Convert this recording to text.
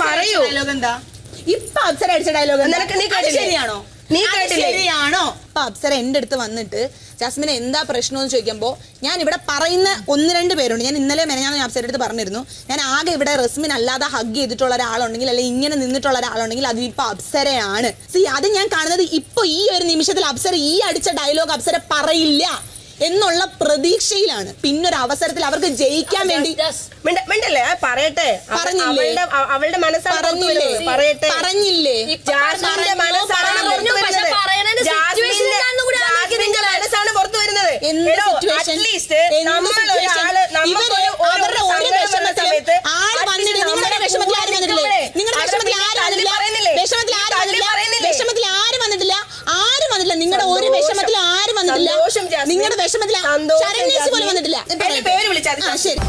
പറയൂ എന്താ ഇപ്പൊ അപ്സര അടിച്ച ഡയലോഗ് ശരിയാണോ? ശരിയാണോ? അപ്പൊ അപ്സര എന്റെ അടുത്ത് വന്നിട്ട് ജാസ്മിനെ എന്താ പ്രശ്നം എന്ന് ചോദിക്കുമ്പോൾ ഞാൻ ഇവിടെ പറയുന്ന 1-2 പേരുണ്ട്. ഞാൻ ഇന്നലെ മെനഞ്ഞാന്ന് അപ്സരയുടെ അടുത്ത് പറഞ്ഞിരുന്നു, ഞാൻ ആകെ ഇവിടെ റസ്മിൻ അല്ലാതെ ഹഗ് ചെയ്തിട്ടുള്ള ഒരാളുണ്ടെങ്കിൽ അല്ലെങ്കിൽ ഇങ്ങനെ നിന്നിട്ടുള്ള ഒരാളുണ്ടെങ്കിൽ അത് ഇപ്പൊ അപ്സരയാണ്. അത് ഞാൻ കാണുന്നത് ഇപ്പൊ ഈ ഒരു നിമിഷത്തിൽ അപ്സര ഈ അടിച്ച ഡയലോഗ് അപ്സര പറയില്ല എന്നുള്ള പ്രതീക്ഷയിലാണ്. പിന്നൊരു അവസരത്തിൽ അവർക്ക് ജയിക്കാൻ വേണ്ടി പറയട്ടെ, അവളുടെ മനസ്സാണ് പറയട്ടെ, പറഞ്ഞില്ലേ മനസ്സാണ് പുറത്തു വരുന്നത്. നിങ്ങളുടെ ഒരു വിഷമത്തിൽ ആരും വന്നിട്ടില്ല. നിങ്ങളുടെ വിഷമത്തിൽ ശരണ്യസ് പോലും വന്നിട്ടില്ല. പേര് വിളിച്ചാൽ ശരി.